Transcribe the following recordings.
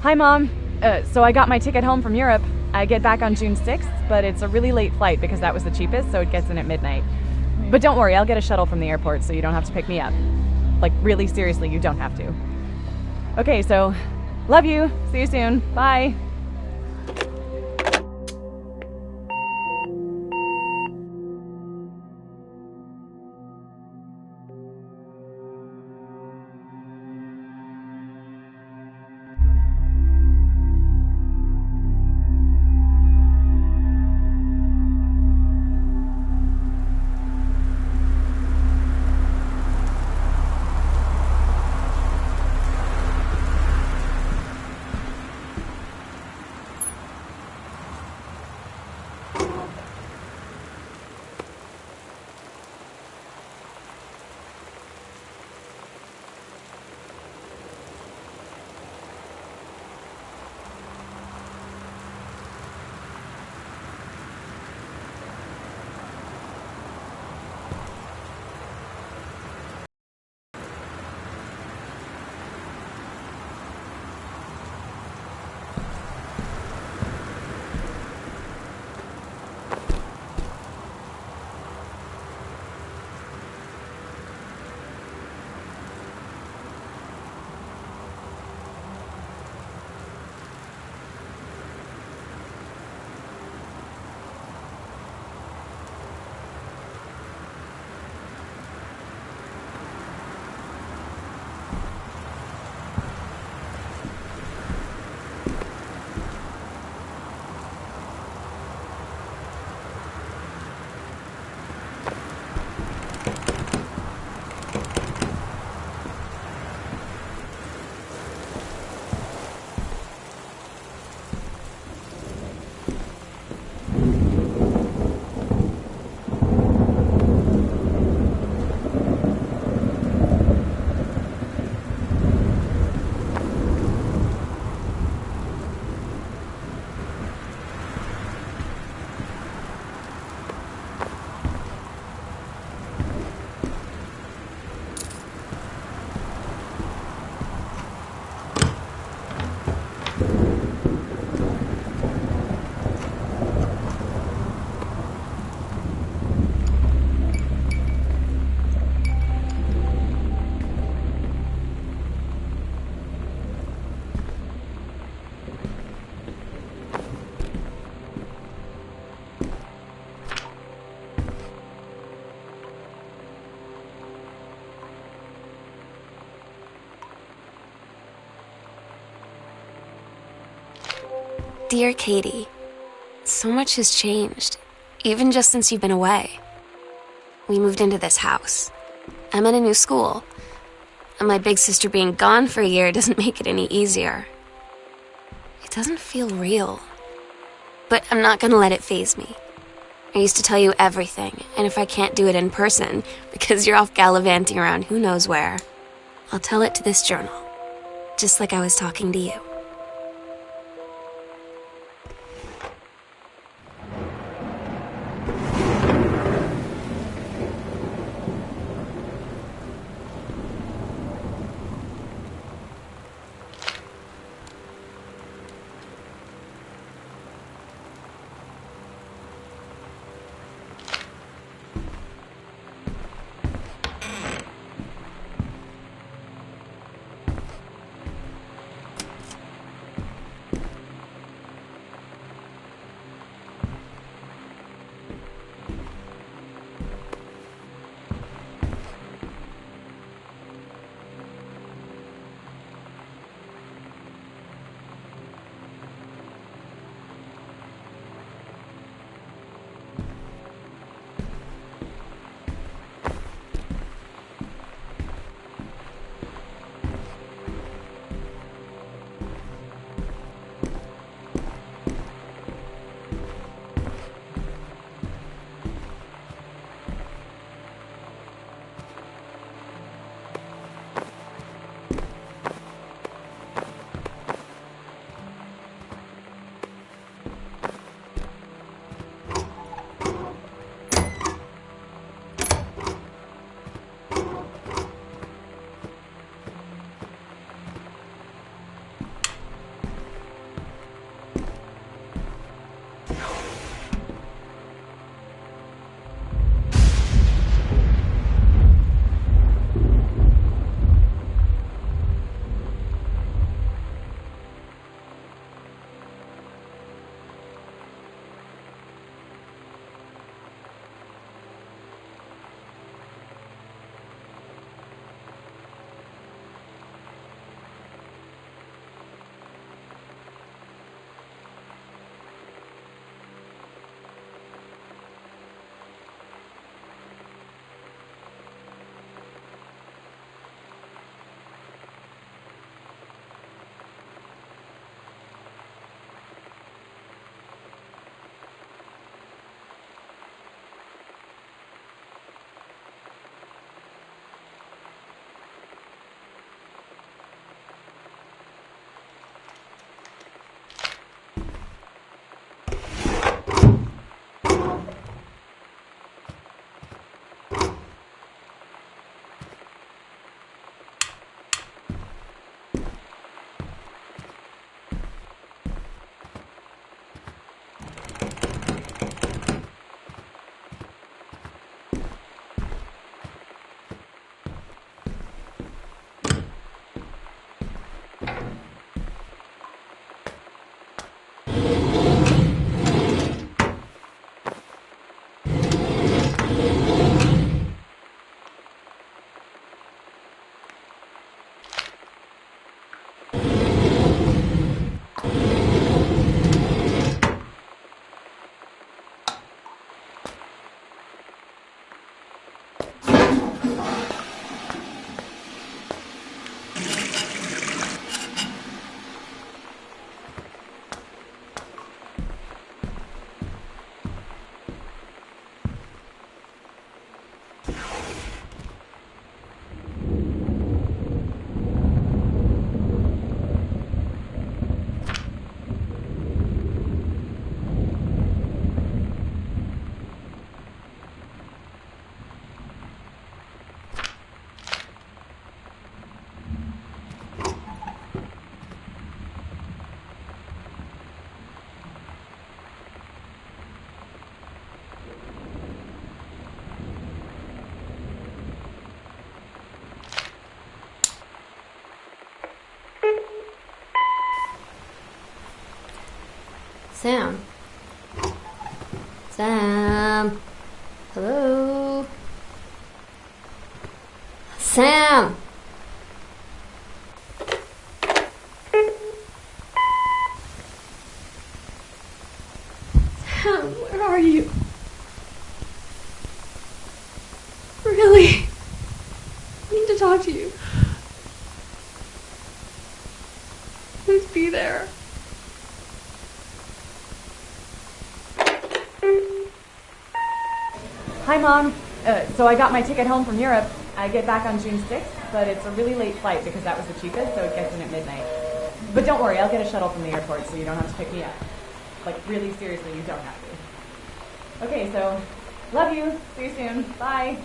Hi, Mom. So I got my ticket home from Europe. I get back on June 6th, but it's a really late flight because that was the cheapest, so it gets in at midnight. But don't worry, I'll get a shuttle from the airport so you don't have to pick me up. Like, really seriously, you don't have to. Okay, so love you. See you soon. Bye. Dear Katie, so much has changed, even just since you've been away. We moved into this house. I'm in a new school, and my big sister being gone for a year doesn't make it any easier. It doesn't feel real, but I'm not gonna let it faze me. I used to tell you everything, and if I can't do it in person, because you're off gallivanting around who knows where, I'll tell it to this journal, just like I was talking to you. Sam. Sam. Hello? Sam! Sam, where are you? Really? I need to talk to you. Please be there. Hi, Mom. So I got my ticket home from Europe. I get back on June 6th, but it's a really late flight because that was the cheapest, so it gets in at midnight. But don't worry, I'll get a shuttle from the airport so you don't have to pick me up. Like, really seriously, you don't have to. Okay, so, love you. See you soon. Bye.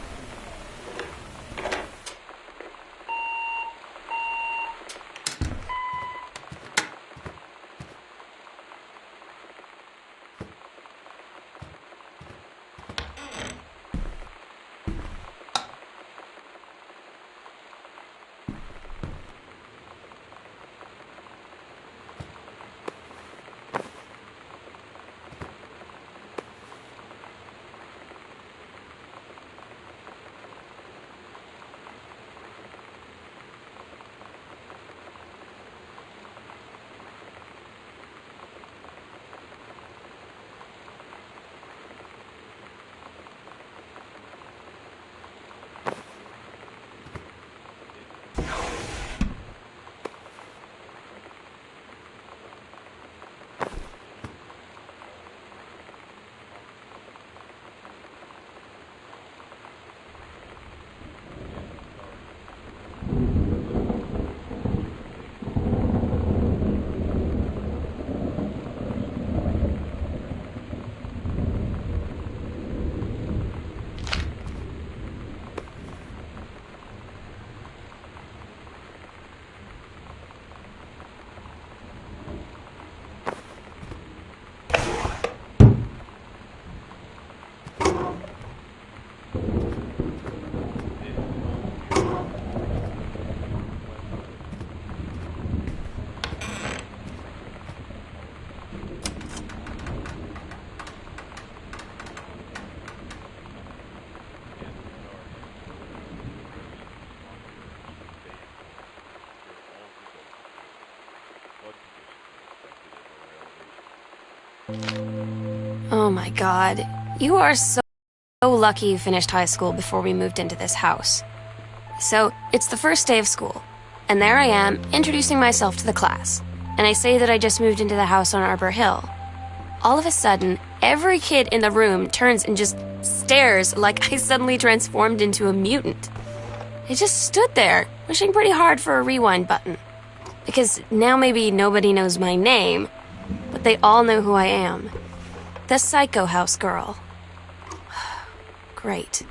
Oh my god. You are so lucky you finished high school before we moved into this house. So, it's the first day of school, and there I am, introducing myself to the class. And I say that I just moved into the house on Arbor Hill. All of a sudden, every kid in the room turns and just stares like I suddenly transformed into a mutant. I just stood there, wishing pretty hard for a rewind button. Because now maybe nobody knows my name, but they all know who I am. The Psycho House girl. Great.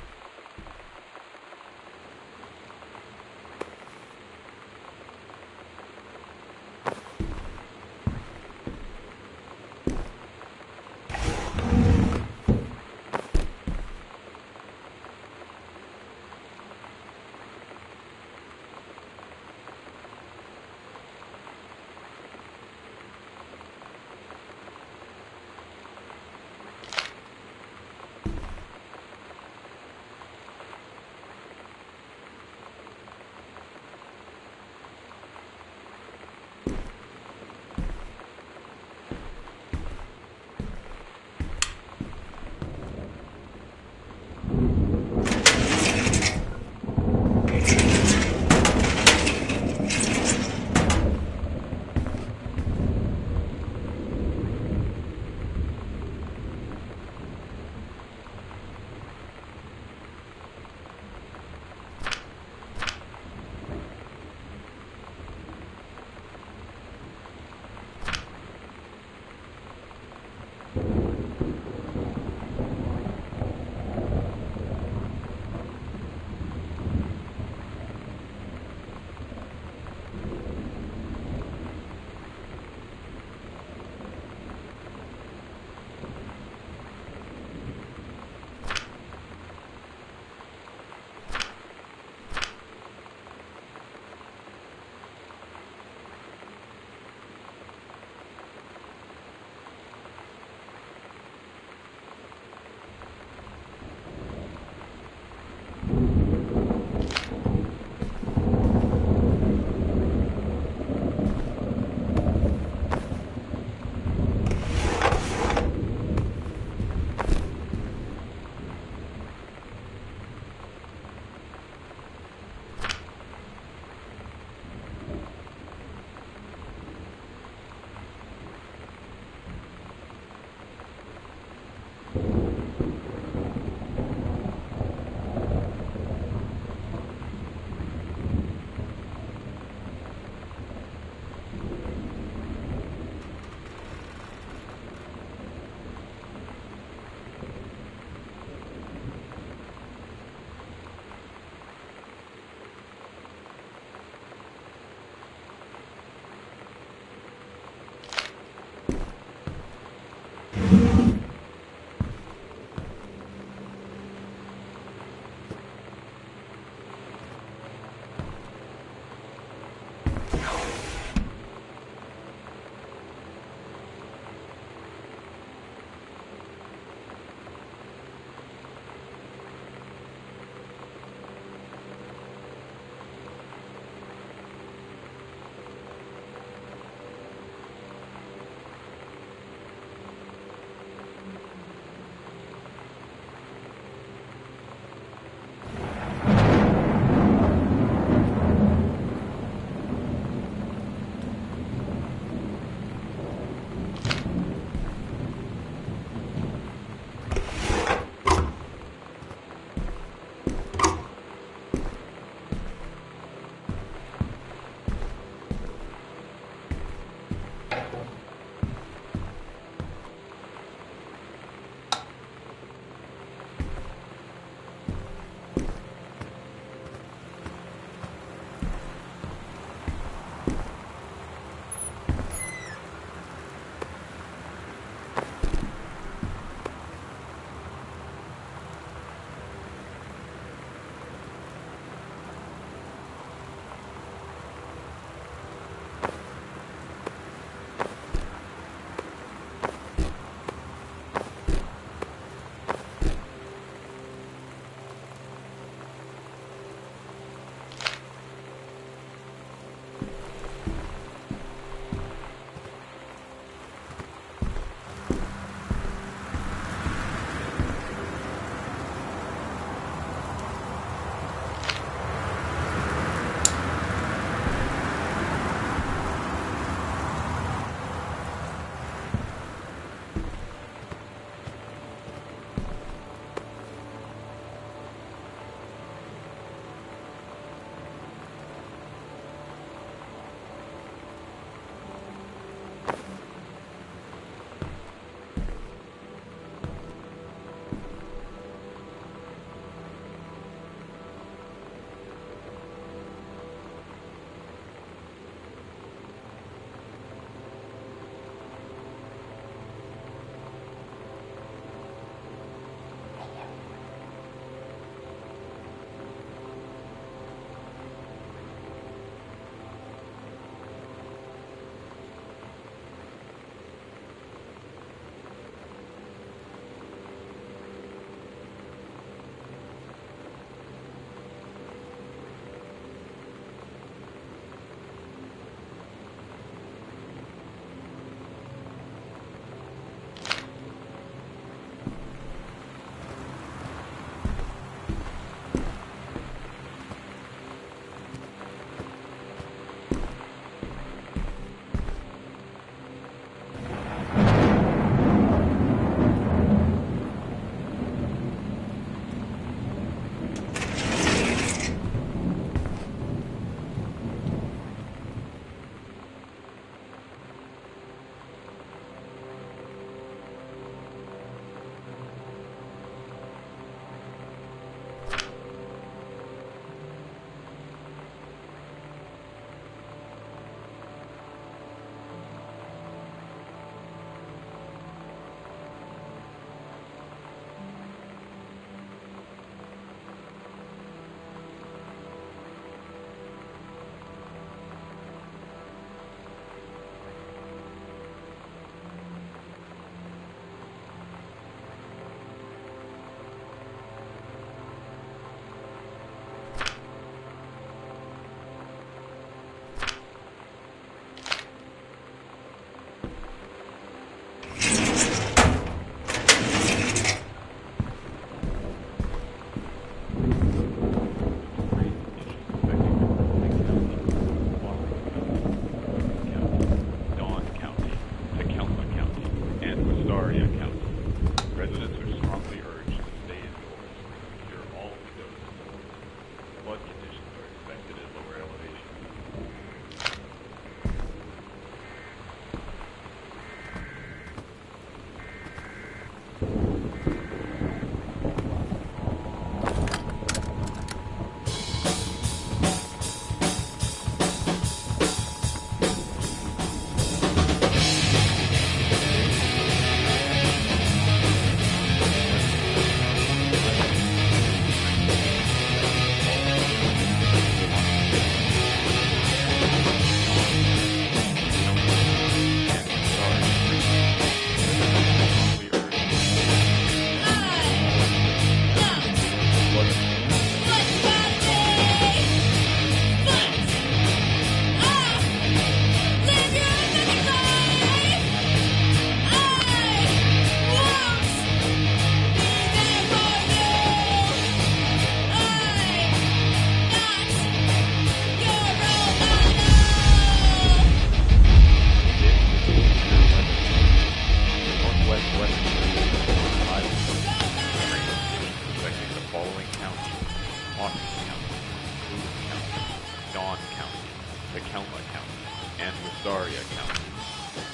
Astaria County.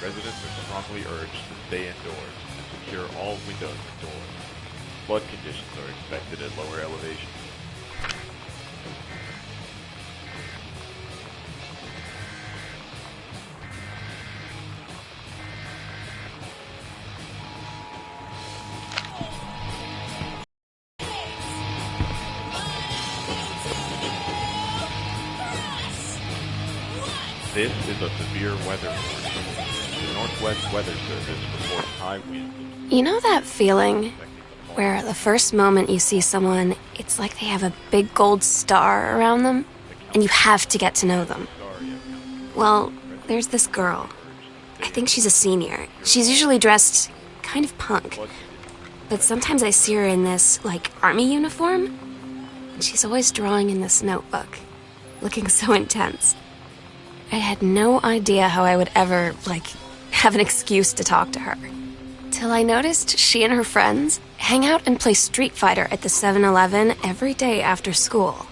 Residents are strongly urged to stay indoors and secure all windows and doors. Flood conditions are expected at lower elevations. This is a severe weather warning. The Northwest Weather Service reports high winds. You know that feeling where the first moment you see someone, it's like they have a big gold star around them, and you have to get to know them? Well, there's this girl. I think she's a senior. She's usually dressed kind of punk. But sometimes I see her in this, army uniform, and she's always drawing in this notebook, looking so intense. I had no idea how I would ever, have an excuse to talk to her. Till I noticed she and her friends hang out and play Street Fighter at the 7-Eleven every day after school.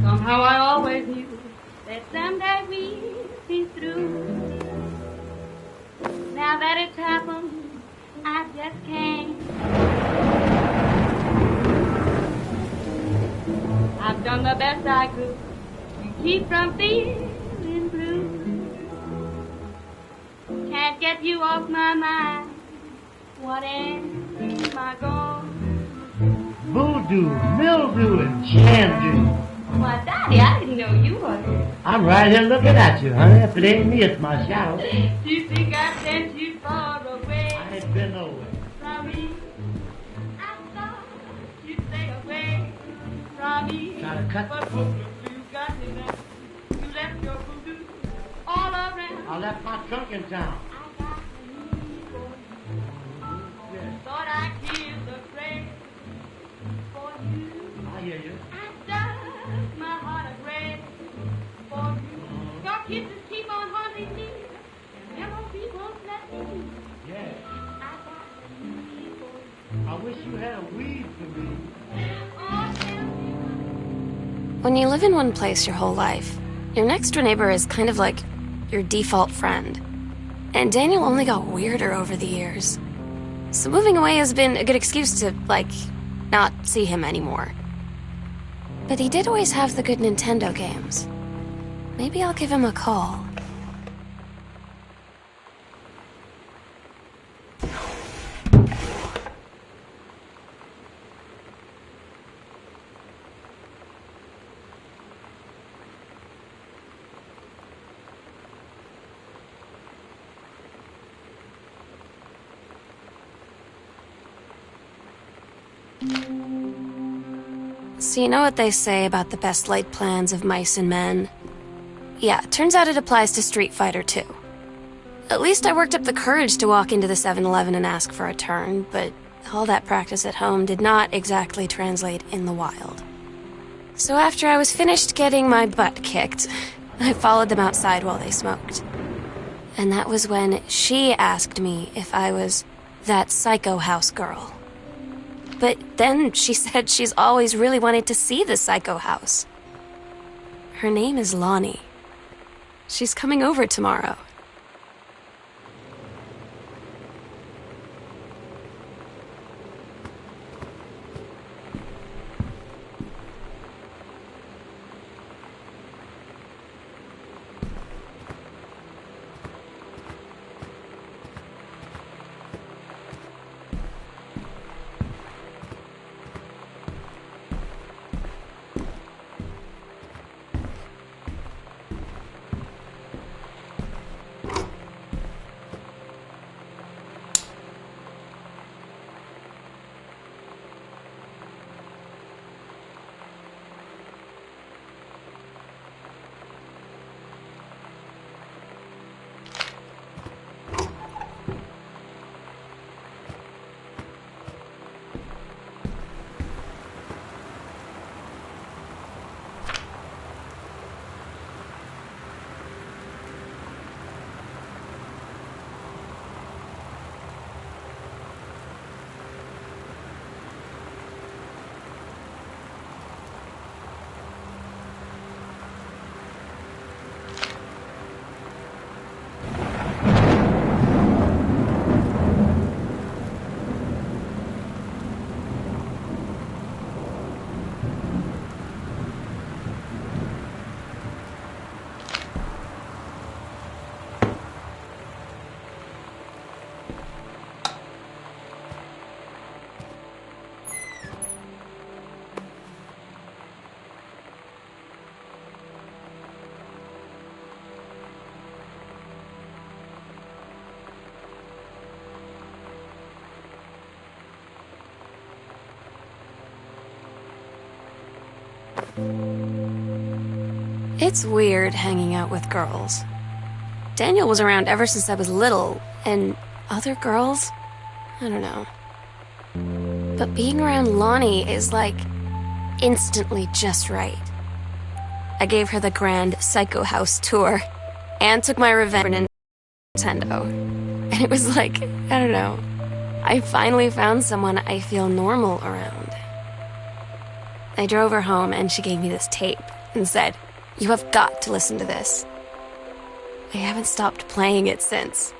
Somehow I always knew that someday we'd be through. Now that it's happened, I just can't. I've done the best I could to keep from feeling blue. Can't get you off my mind. What am I gonna Voodoo, mildew, and jandu. Why, Daddy, I didn't know you were here. I'm right here looking at you, honey. If it ain't me, it's my shadow. You think I sent you far away I ain't been nowhere. from me? I thought you'd stay away from me. Trying to cut- But voodoo, you got me now. You left your voodoo all around. I left my trunk in town. I got me for you. Thought I killed the grave for you. I hear you. I dug my heart a grave for you. Your kisses keep on haunting me. And memories won't let me. Yeah. I got me for you. I wish you had a weed for me. Oh, tell me. When you live in one place your whole life, your next door neighbor is kind of like your default friend. And Daniel only got weirder over the years. So moving away has been a good excuse to, not see him anymore. But he did always have the good Nintendo games. Maybe I'll give him a call. So you know what they say about the best laid plans of mice and men? Yeah, turns out it applies to Street Fighter too. At least I worked up the courage to walk into the 7-Eleven and ask for a turn, but all that practice at home did not exactly translate in the wild. So after I was finished getting my butt kicked, I followed them outside while they smoked. And that was when she asked me if I was that Psycho House girl. But then she said she's always really wanted to see the Psycho House. Her name is Lonnie. She's coming over tomorrow. It's weird hanging out with girls. Daniel was around ever since I was little, and other girls? I don't know. But being around Lonnie is instantly just right. I gave her the grand Psycho House tour, and took my revenge for Nintendo. And it was I don't know. I finally found someone I feel normal around. I drove her home and she gave me this tape and said, "You have got to listen to this." I haven't stopped playing it since.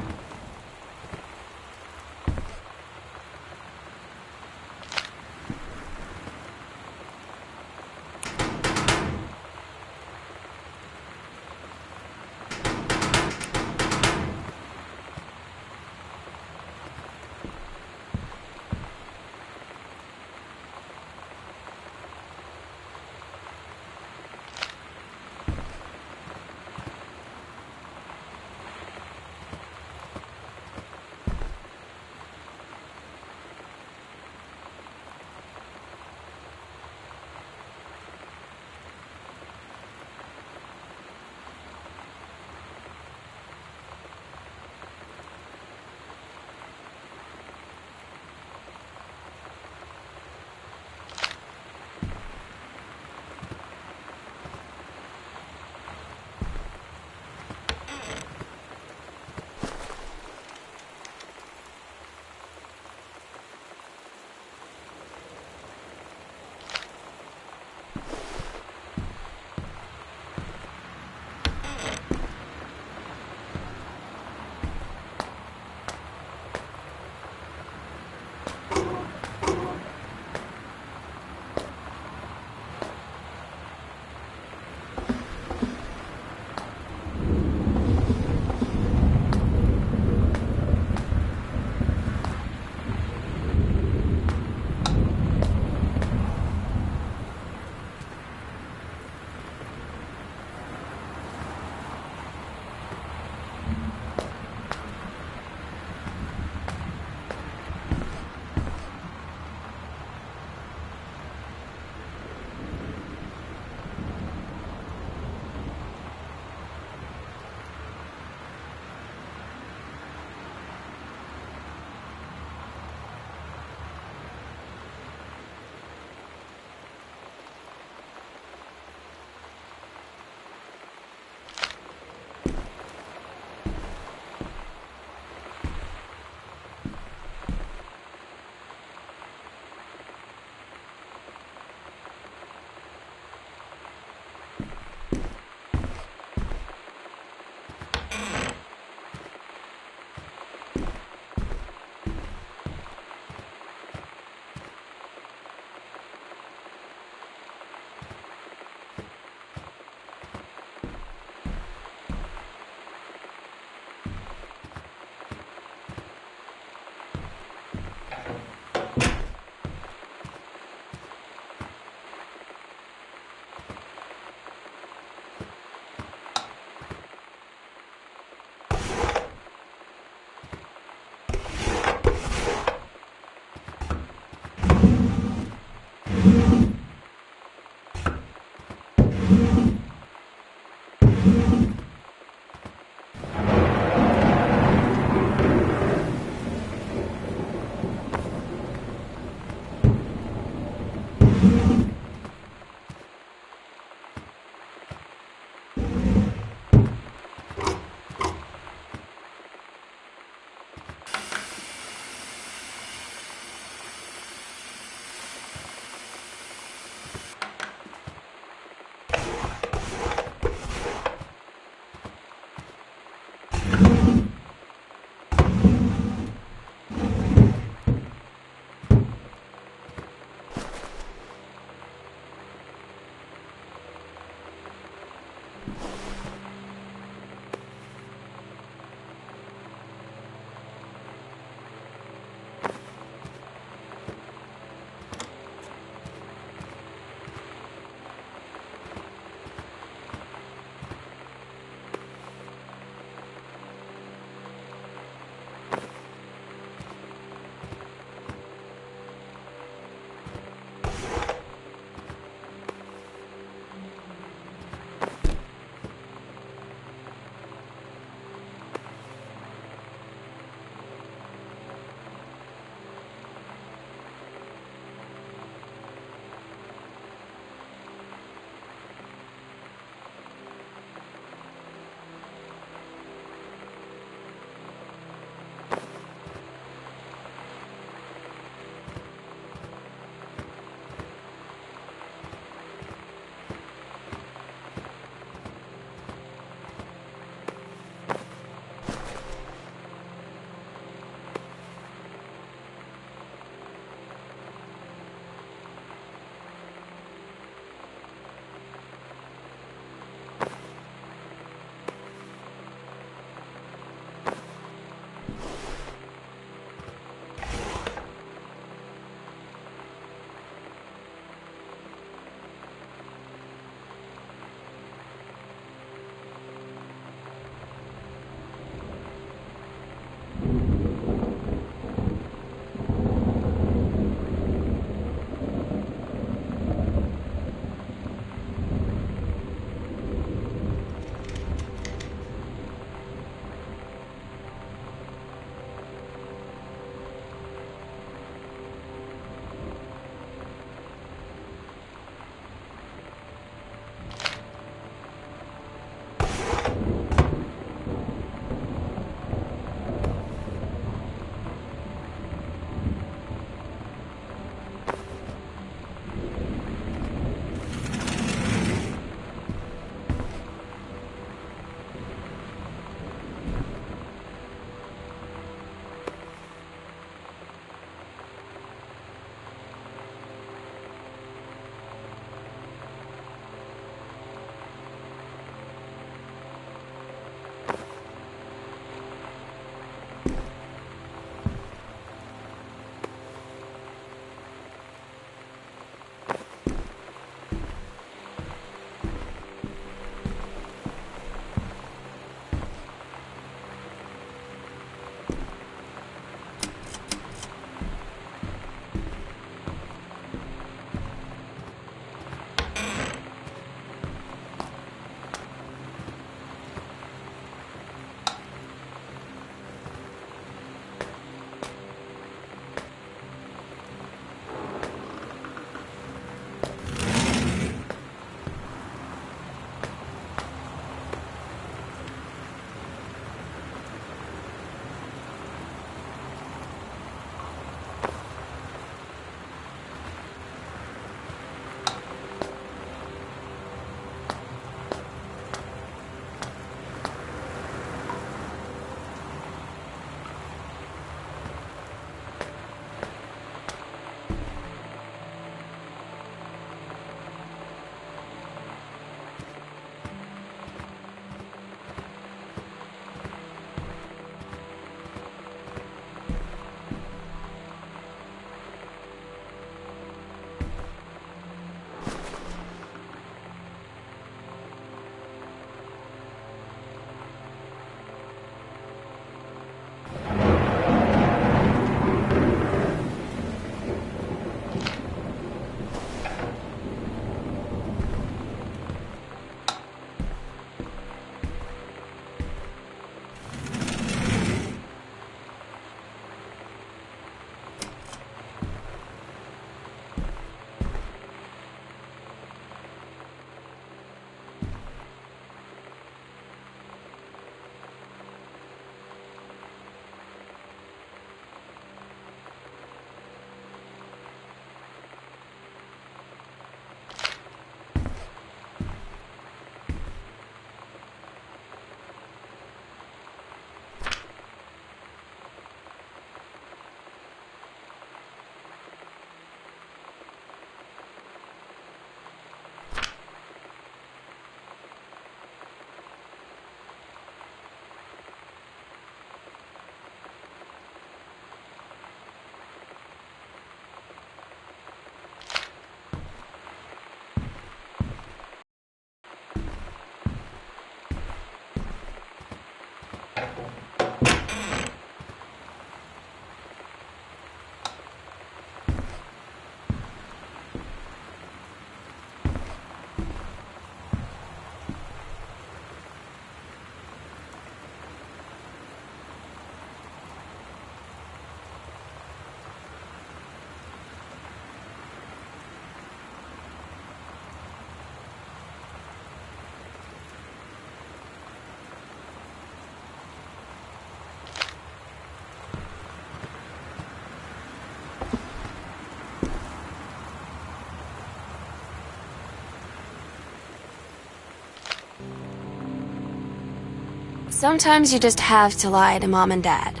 Sometimes you just have to lie to Mom and Dad.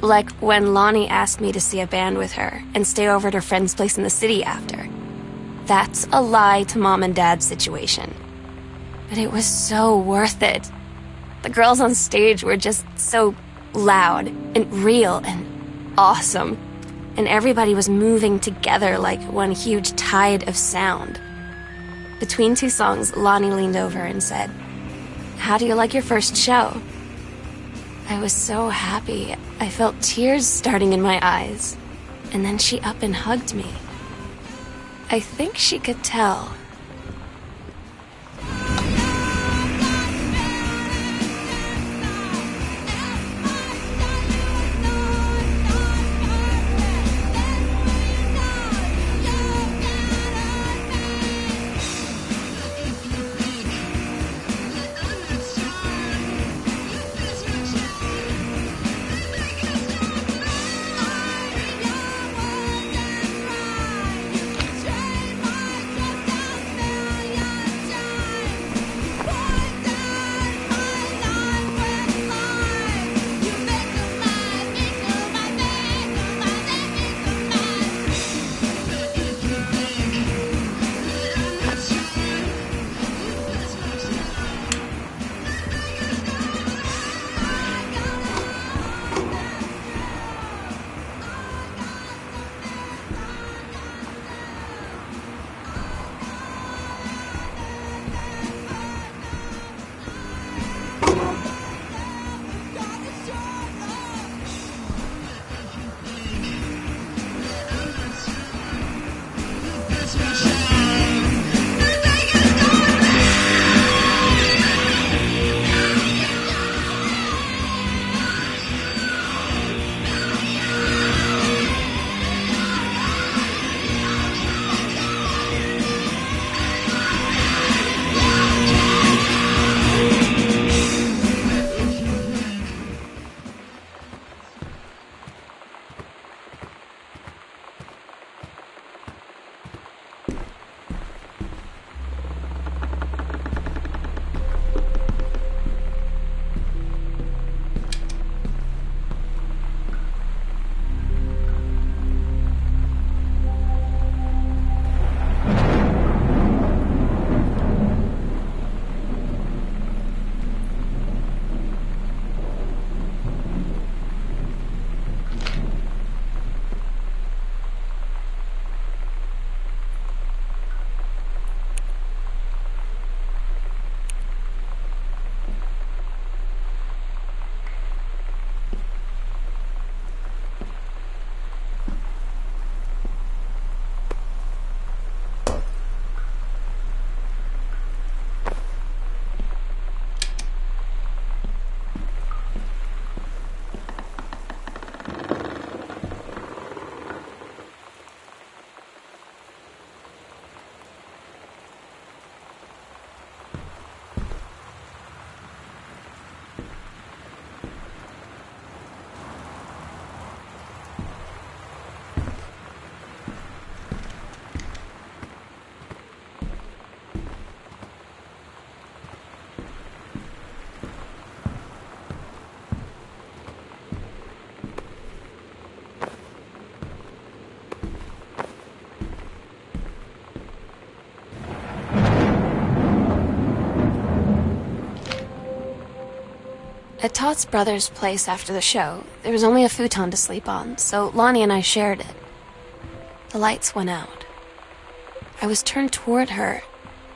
Like when Lonnie asked me to see a band with her and stay over at her friend's place in the city after. That's a lie to Mom and Dad's situation. But it was so worth it. The girls on stage were just so loud and real and awesome. And everybody was moving together like one huge tide of sound. Between two songs, Lonnie leaned over and said, "How do you like your first show?" I was so happy. I felt tears starting in my eyes. And then she up and hugged me. I think she could tell. At Todd's brother's place after the show, there was only a futon to sleep on, so Lonnie and I shared it. The lights went out. I was turned toward her.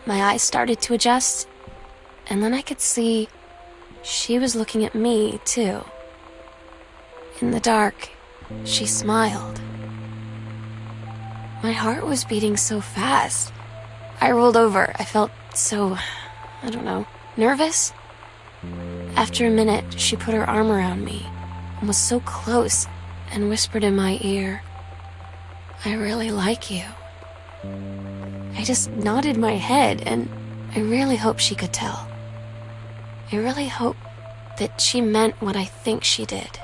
My eyes started to adjust, and then I could see she was looking at me, too. In the dark, she smiled. My heart was beating so fast. I rolled over. I felt so, nervous. After a minute, she put her arm around me and was so close and whispered in my ear, "I really like you." I just nodded my head, and I really hope she could tell. I really hope that she meant what I think she did.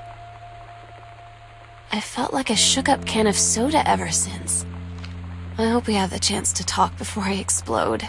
I felt like a shook-up can of soda ever since. I hope we have the chance to talk before I explode.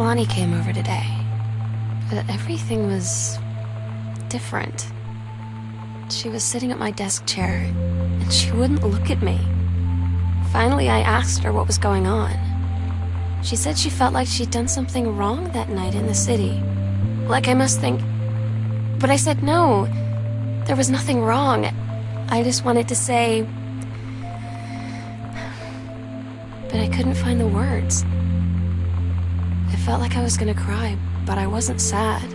Lonnie came over today, but everything was different. She was sitting at my desk chair, and she wouldn't look at me. Finally, I asked her what was going on. She said she felt like she'd done something wrong that night in the city. Like I must think... But I said no. There was nothing wrong. I just wanted to say... But I couldn't find the words. I felt like I was gonna cry, but I wasn't sad.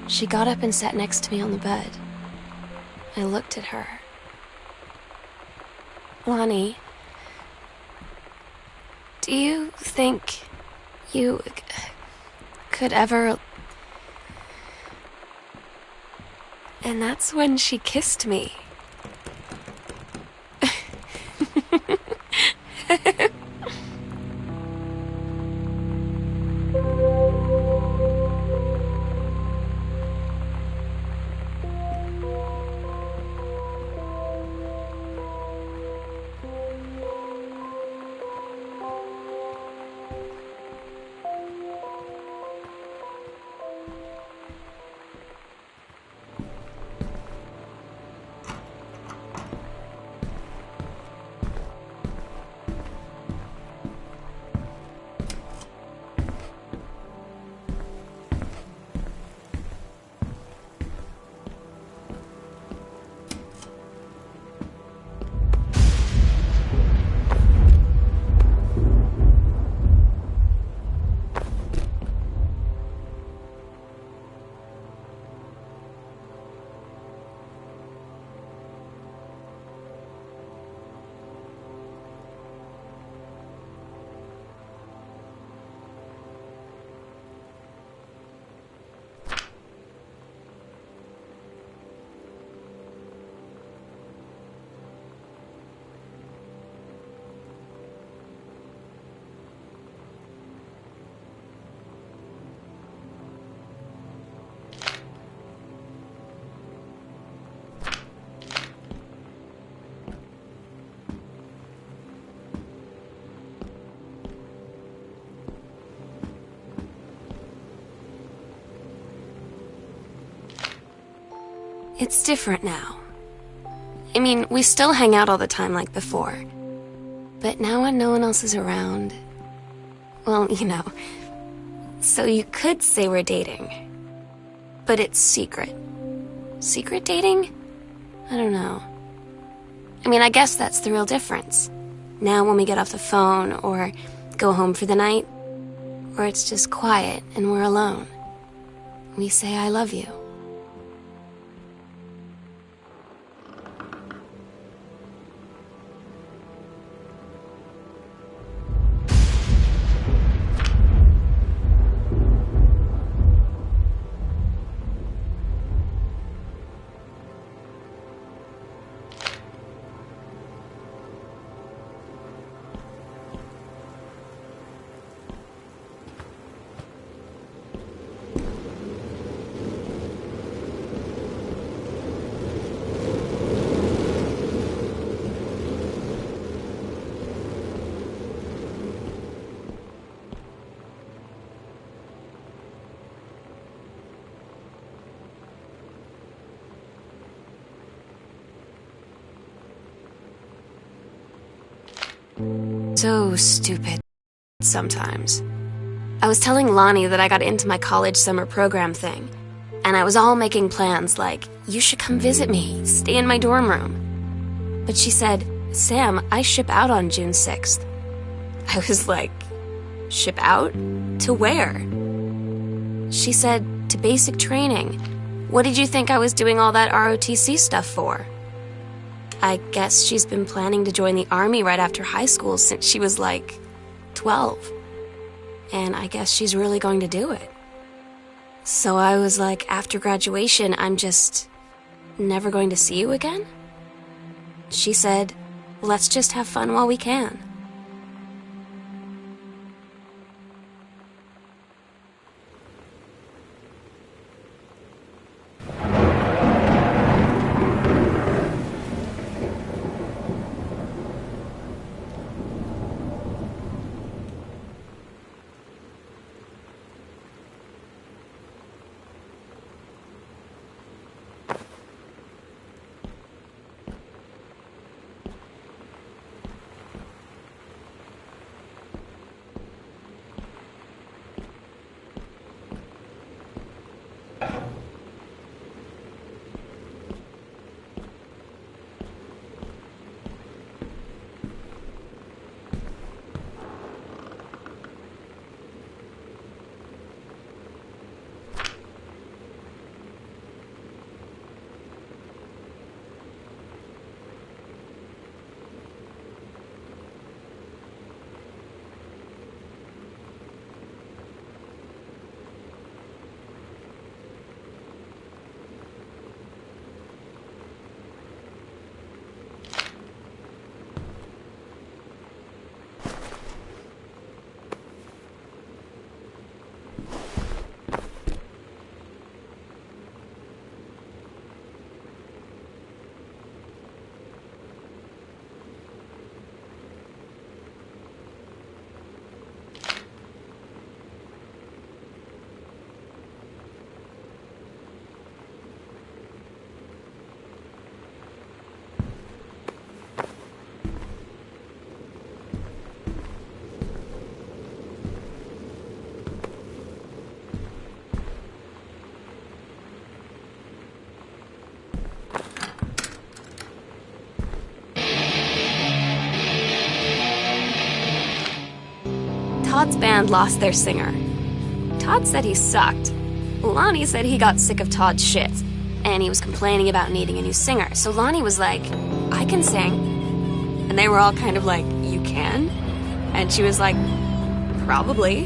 She got up and sat next to me on the bed. I looked at her. Lonnie, do you think you could ever... And that's when she kissed me. It's different now. I mean, we still hang out all the time like before. But now when no one else is around... Well, you know. So you could say we're dating. But it's secret. Secret dating? I don't know. I mean, I guess that's the real difference. Now when we get off the phone, or go home for the night, or it's just quiet and we're alone, we say I love you. So stupid sometimes. I was telling Lonnie that I got into my college summer program thing, and I was all making plans like, you should come visit me, stay in my dorm room. But she said, Sam, I ship out on June 6th. I was like, ship out? To where? She said, to basic training. What did you think I was doing all that ROTC stuff for? I guess she's been planning to join the army right after high school since she was like 12. And I guess she's really going to do it. So I was like, after graduation, I'm just never going to see you again? She said, let's just have fun while we can. Todd's band lost their singer. Todd said he sucked. Lonnie said he got sick of Todd's shit, and he was complaining about needing a new singer. So Lonnie was like, I can sing. And they were all kind of like, you can? And she was like, probably.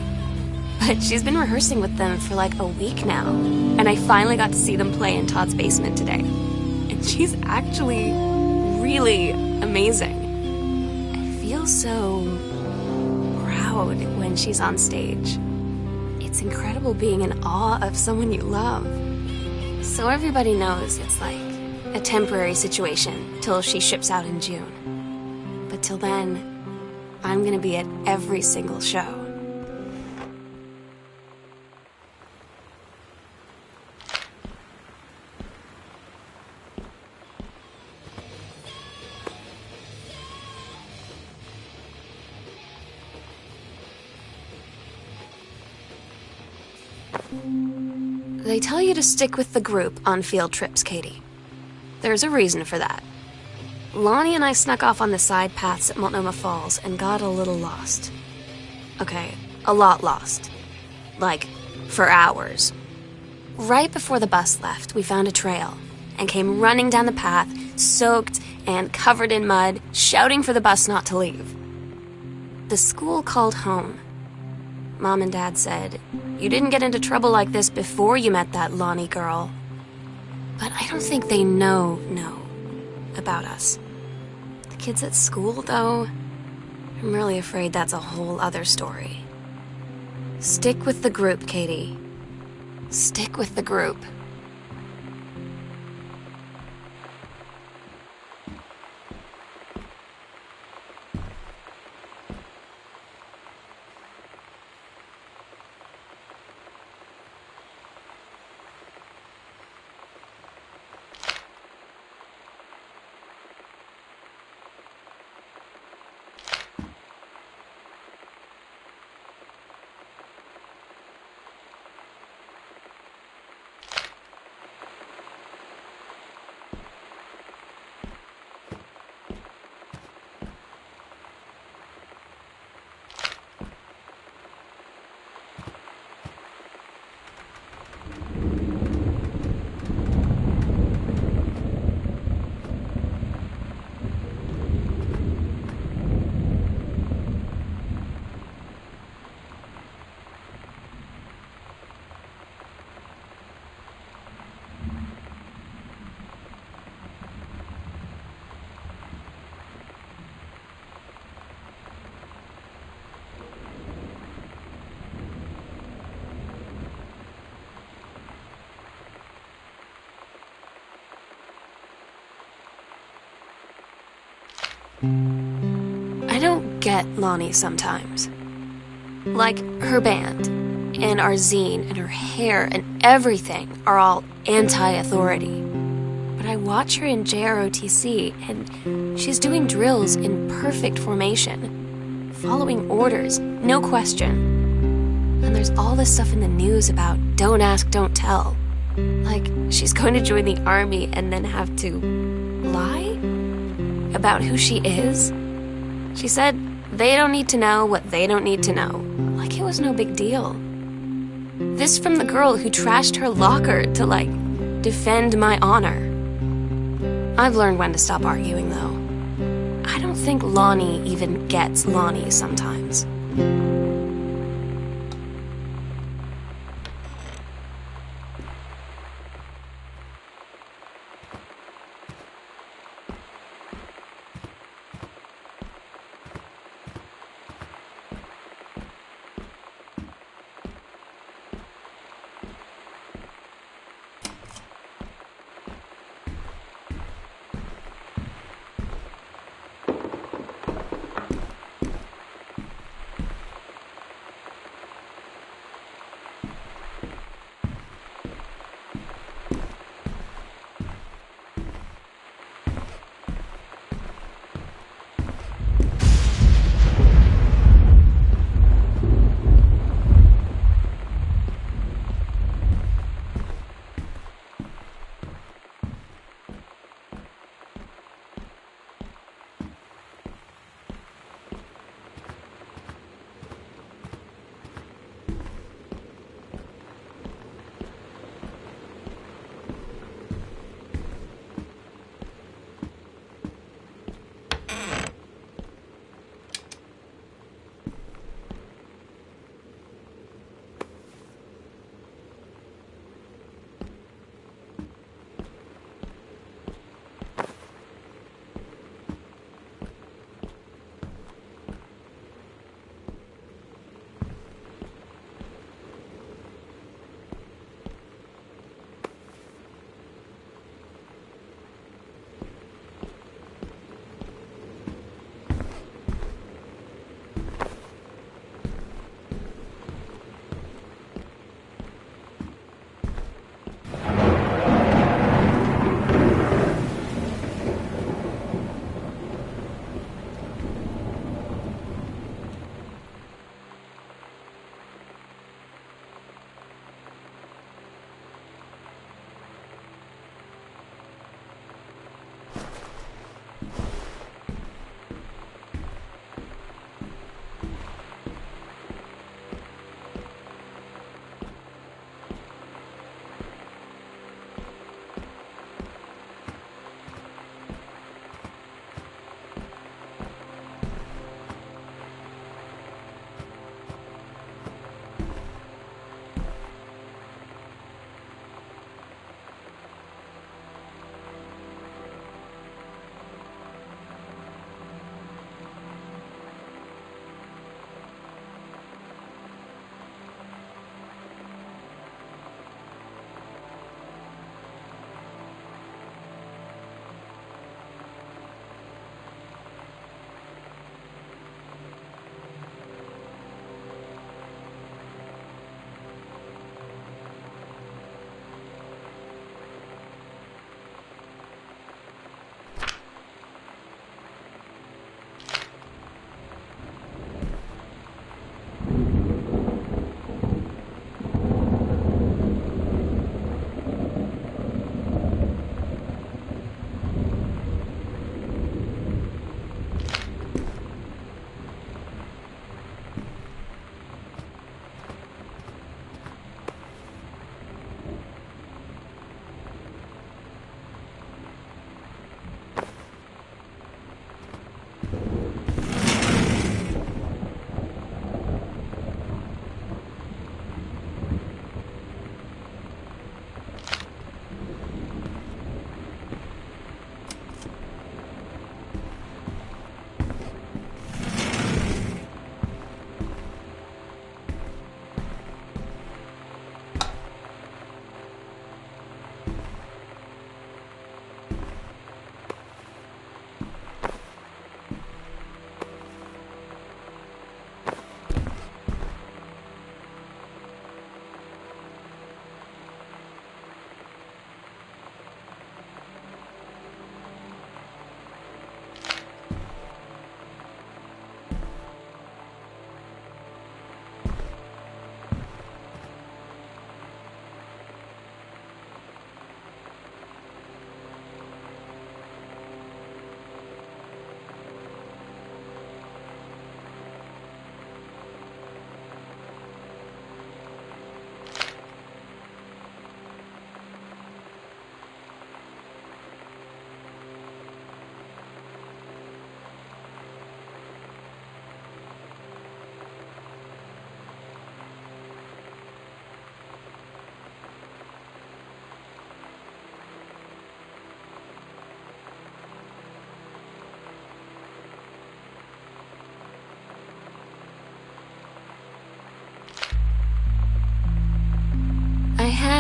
But she's been rehearsing with them for like a week now. And I finally got to see them play in Todd's basement today. And she's actually really amazing. I feel so proud when she's on stage. It's incredible being in awe of someone you love. So everybody knows it's like a temporary situation till she ships out in June. But till then, I'm gonna be at every single show. They tell you to stick with the group on field trips, Katie. There's a reason for that. Lonnie and I snuck off on the side paths at Multnomah Falls and got a little lost. Okay, a lot lost. Like, for hours. Right before the bus left, we found a trail and came running down the path, soaked and covered in mud, shouting for the bus not to leave. The school called home. Mom and Dad said, you didn't get into trouble like this before you met that Lonnie girl. But I don't think they know about us. The kids at school, though, I'm really afraid that's a whole other story. Stick with the group, Katie. Stick with the group. I don't get Lonnie sometimes. Like, her band, and our zine, and her hair, and everything are all anti-authority. But I watch her in JROTC, and she's doing drills in perfect formation, following orders, no question. And there's all this stuff in the news about don't ask, don't tell. Like, she's going to join the army and then have to lie about who she is. She said they don't need to know what they don't need to know. Like it was no big deal. This from the girl who trashed her locker to, like, defend my honor. I've learned when to stop arguing, though. I don't think Lonnie even gets Lonnie sometimes.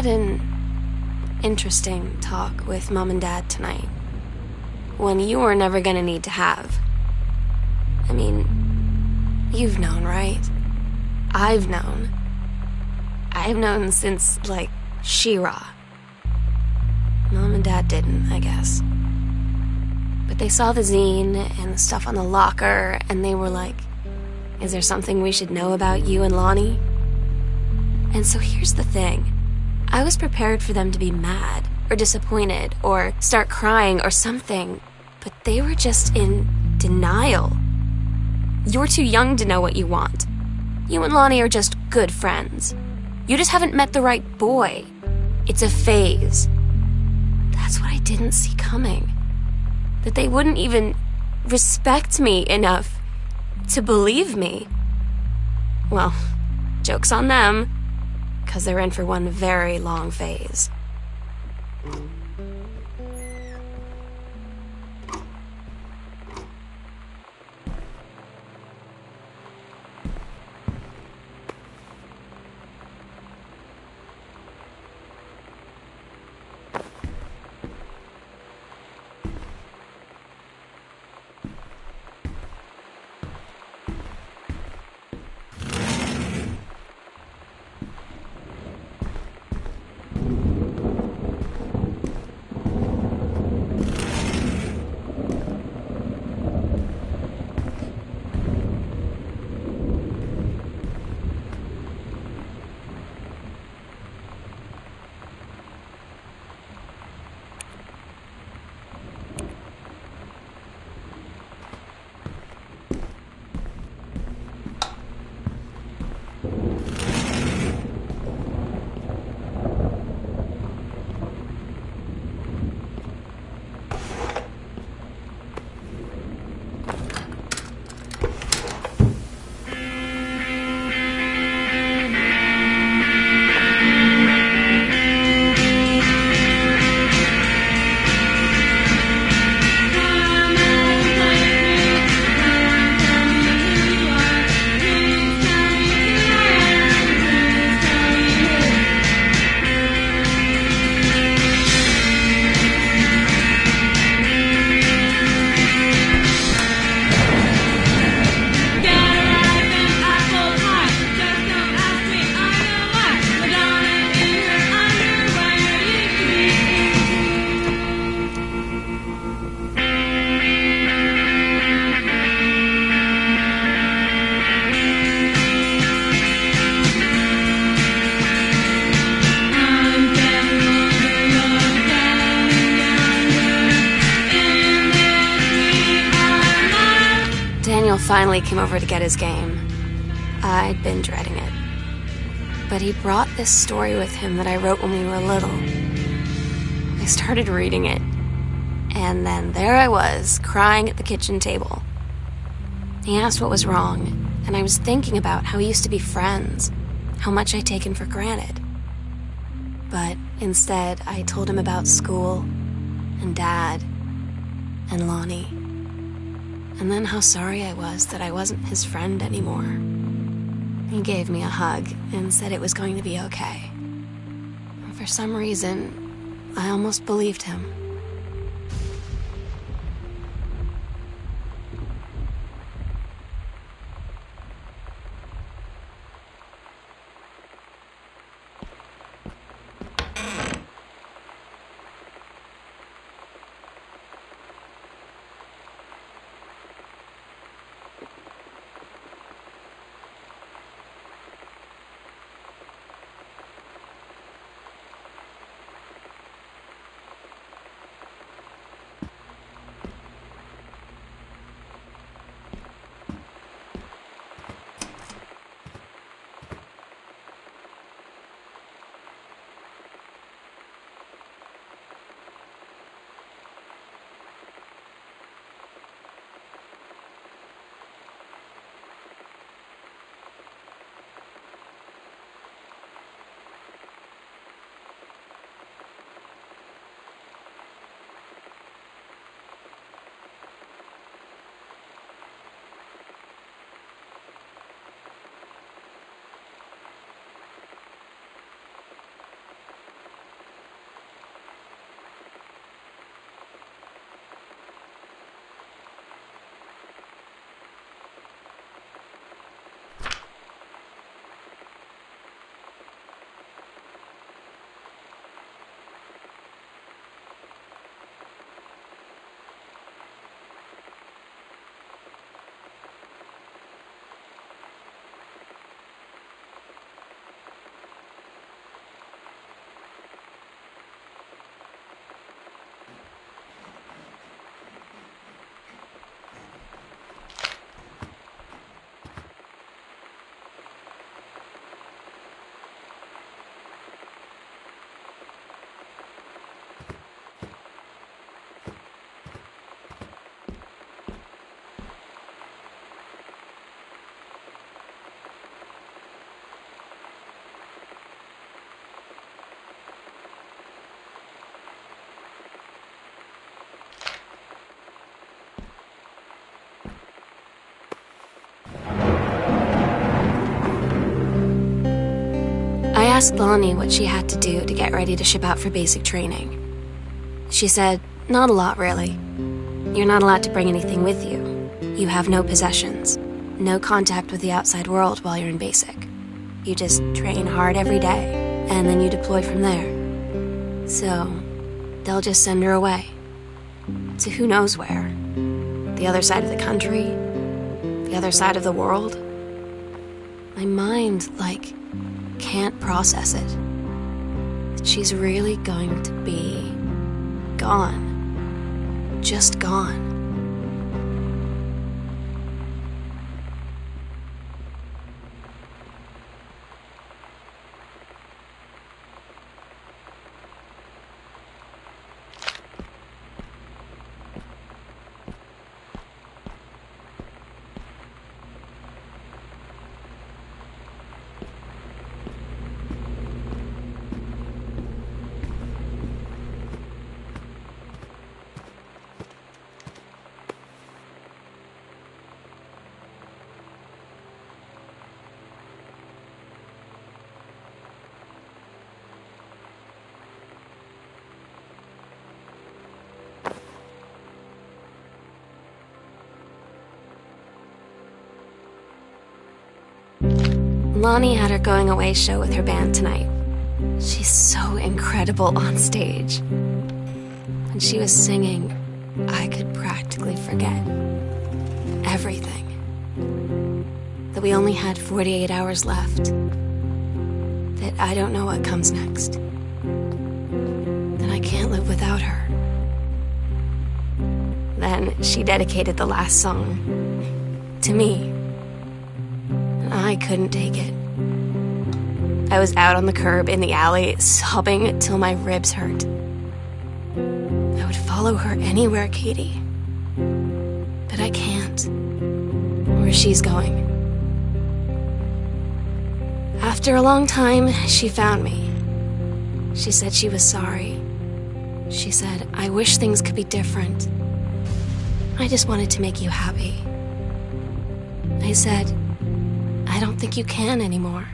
had an interesting talk with Mom and Dad tonight. One you were never gonna need to have. I mean, you've known, right? I've known. I've known since, like, She-Ra. Mom and Dad didn't, I guess. But they saw the zine and the stuff on the locker, and they were like, is there something we should know about you and Lonnie? And so here's the thing. I was prepared for them to be mad, or disappointed, or start crying, or something. But they were just in denial. You're too young to know what you want. You and Lonnie are just good friends. You just haven't met the right boy. It's a phase. That's what I didn't see coming. That they wouldn't even respect me enough to believe me. Well, joke's on them, 'cause they're in for one very long phase. Finally came over to get his game. I'd been dreading it. But he brought this story with him that I wrote when we were little. I started reading it, and then there I was, crying at the kitchen table. He asked what was wrong, and I was thinking about how we used to be friends, how much I'd taken for granted. But instead, I told him about school, and Dad, and Lonnie. And then how sorry I was that I wasn't his friend anymore. He gave me a hug and said it was going to be okay. And for some reason, I almost believed him. asked Lonnie what she had to do to get ready to ship out for basic training. She said, not a lot, really. You're not allowed to bring anything with you. You have no possessions, no contact with the outside world while you're in basic. You just train hard every day, and then you deploy from there. So, they'll just send her away. To who knows where. The other side of the country, the other side of the world. My mind, can't process it. That she's really going to be gone. Just gone. Lonnie had her going away show with her band tonight. She's so incredible on stage. When she was singing, I could practically forget everything. That we only had 48 hours left. That I don't know what comes next. That I can't live without her. Then she dedicated the last song to me. I couldn't take it. I was out on the curb in the alley, sobbing till my ribs hurt. I would follow her anywhere, Katie. But I can't. Where she's going. After a long time, she found me. She said she was sorry. She said, I wish things could be different. I just wanted to make you happy. I said, I don't think you can anymore.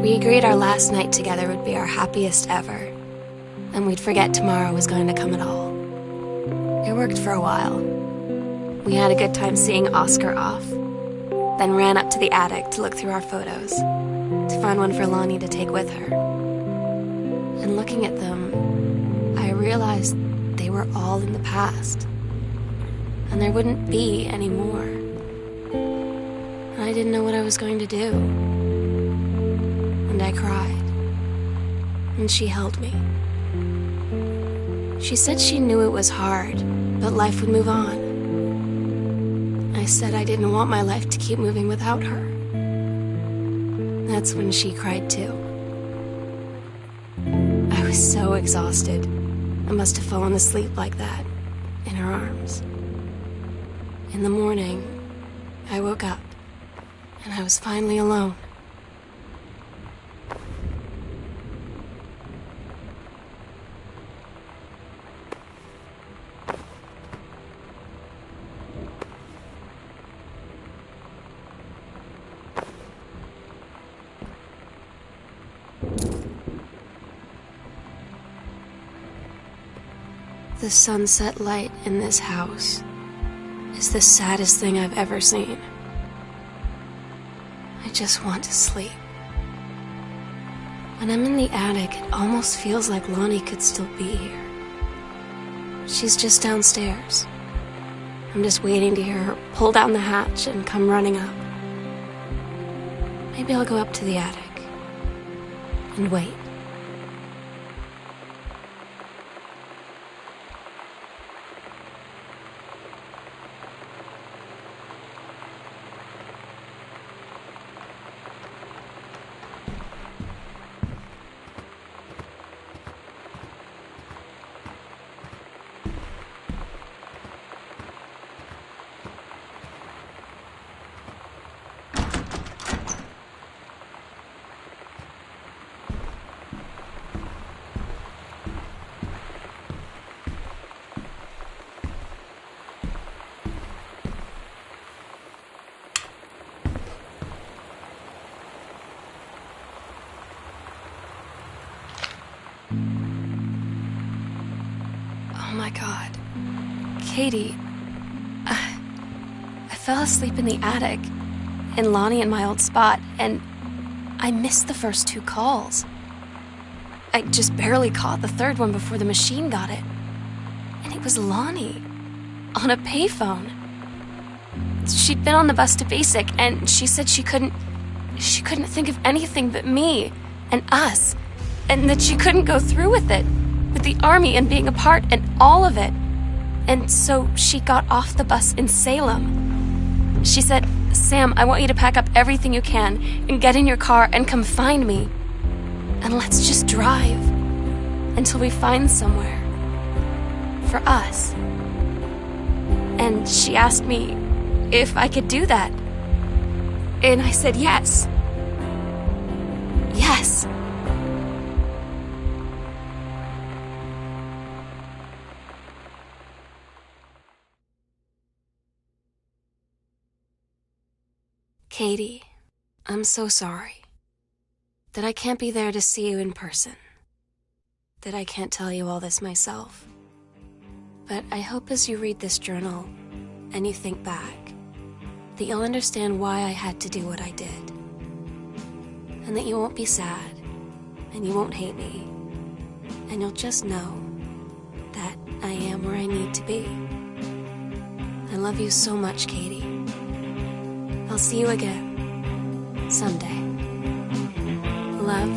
We agreed our last night together would be our happiest ever, and we'd forget tomorrow was going to come at all. It worked for a while. We had a good time seeing Oscar off, then ran up to the attic to look through our photos, to find one for Lonnie to take with her. And looking at them, I realized they were all in the past, and there wouldn't be any more. And I didn't know what I was going to do. And I cried, and she held me. She said she knew it was hard, but life would move on. I said I didn't want my life to keep moving without her. That's when she cried too. I was so exhausted. I must have fallen asleep like that, in her arms. In the morning, I woke up, and I was finally alone. The sunset light in this house is the saddest thing I've ever seen. I just want to sleep. When I'm in the attic, it almost feels like Lonnie could still be here. She's just downstairs. I'm just waiting to hear her pull down the hatch and come running up. Maybe I'll go up to the attic and wait. Oh my God. Katie, I fell asleep in the attic in Lonnie and my old spot, and I missed the first 2 calls. I just barely caught the third one before the machine got it. And it was Lonnie on a payphone. She'd been on the bus to Basic, and she said she couldn't think of anything but me and us, and that she couldn't go through with it, with the Army and being apart and all of it. And so she got off the bus in Salem. She said, "Sam, I want you to pack up everything you can and get in your car and come find me. And let's just drive until we find somewhere for us." And she asked me if I could do that. And I said yes. Yes. Katie, I'm so sorry that I can't be there to see you in person, that I can't tell you all this myself. But I hope as you read this journal and you think back, that you'll understand why I had to do what I did, and that you won't be sad, and you won't hate me, and you'll just know that I am where I need to be. I love you so much, Katie. I'll see you again someday. Love,